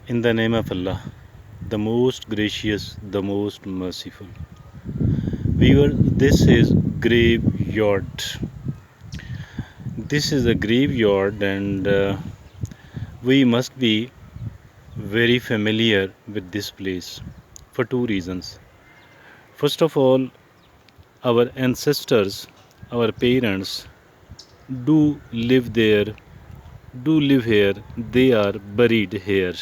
In the name of Allah, the most gracious, the most merciful. Viewer, this is graveyard. This is a graveyard, and we must be very familiar with this place for two reasons. First of all, our ancestors, our parents do live there, do live here, they are buried here.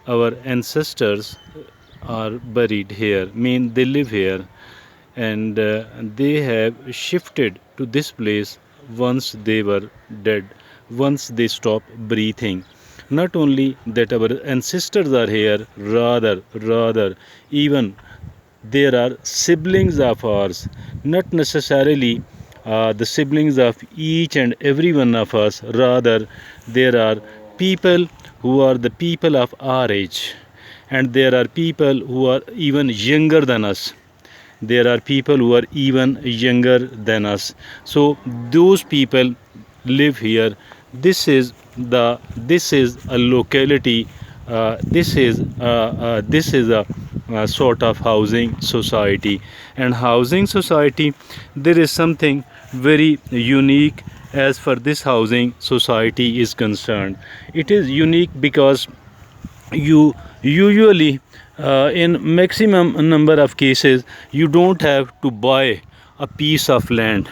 Our ancestors are buried here, mean they live here, and they have shifted to this place once they were dead, once they stopped breathing. Not only that our ancestors are here, rather even there are siblings of ours, not necessarily the siblings of each and every one of us, rather there are people who are the people of our age, and there are people who are even younger than us. There are people who are even younger than us. So those people live here. This is a locality. This is a sort of housing society. And housing society, there is something very unique as far this housing society is concerned. It is unique because you usually in maximum number of cases you don't have to buy a piece of land,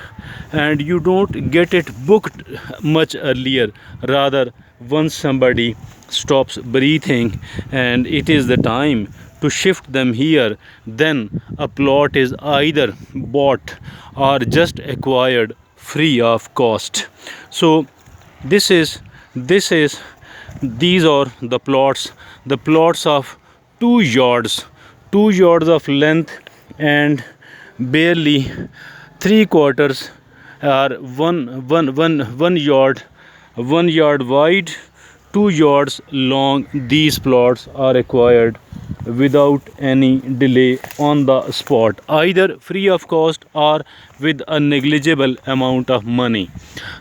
and you don't get it booked much earlier. Rather, once somebody stops breathing and it is the time to shift them here, then a plot is either bought or just acquired free of cost. So this is this is these are the plots of 2 yards, 2 yards of length, and barely 3 quarters are one yard, 1 yard wide, 2 yards long. These plots are acquired without any delay on the spot, either free of cost or with a negligible amount of money.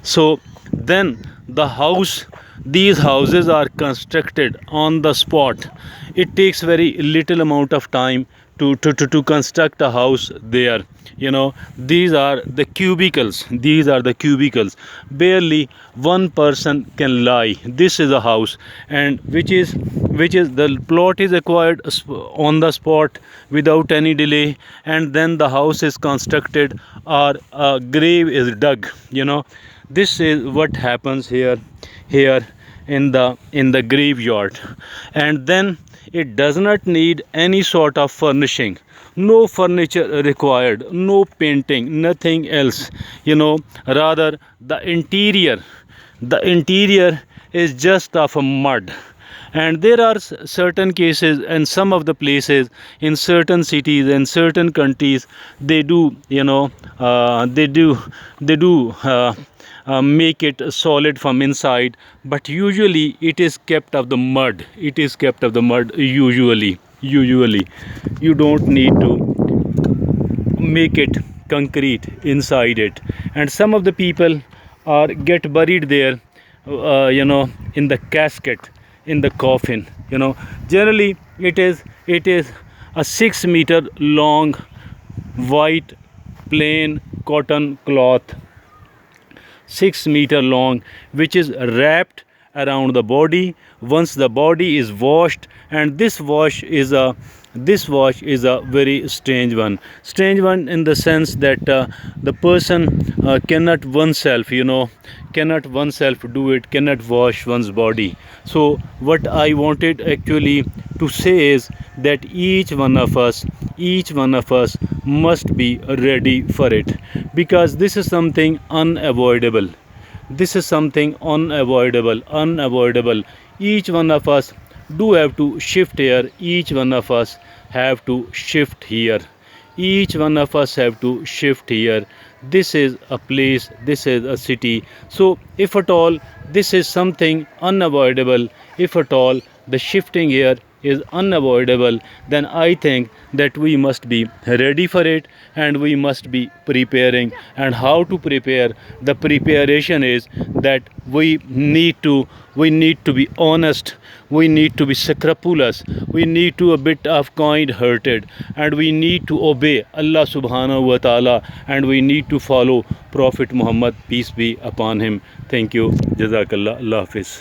So then these houses are constructed on the spot. It takes very little amount of time to construct a house there. These are the cubicles. Barely one person can lie. This is a house, and which is the plot is acquired on the spot without any delay, and then the house is constructed or a grave is dug. This is what happens here in the graveyard. And then it does not need any sort of furnishing, no furniture required, no painting, nothing else. Rather, the interior is just of a mud. And there are certain cases and some of the places in certain cities and certain countries, they do you know they do make it solid from inside, but usually it is kept of the mud. Usually you don't need to make it concrete inside it. And some of the people are get buried there, in the casket, in the coffin. Generally it is a 6 meter long white plain cotton cloth, 6 meter long, which is wrapped around the body. Once the body is washed, and this wash is a very strange one in the sense that the person cannot oneself do it, cannot wash one's body. So what I wanted actually to say is that each one of us must be ready for it, because this is something unavoidable. Unavoidable. Each one of us do have to shift here. Each one of us have to shift here. Each one of us have to shift here. This is a place, this is a city. So if at all this is something unavoidable, if at all the shifting here is unavoidable, then I think that we must be ready for it and we must be preparing. And how to prepare? The preparation is that we need to be honest, we need to be scrupulous, we need to a bit of kind hearted, and we need to obey Allah subhanahu wa ta'ala, and we need to follow Prophet Muhammad, peace be upon him. Thank you. Jazakallah. Allah Hafiz.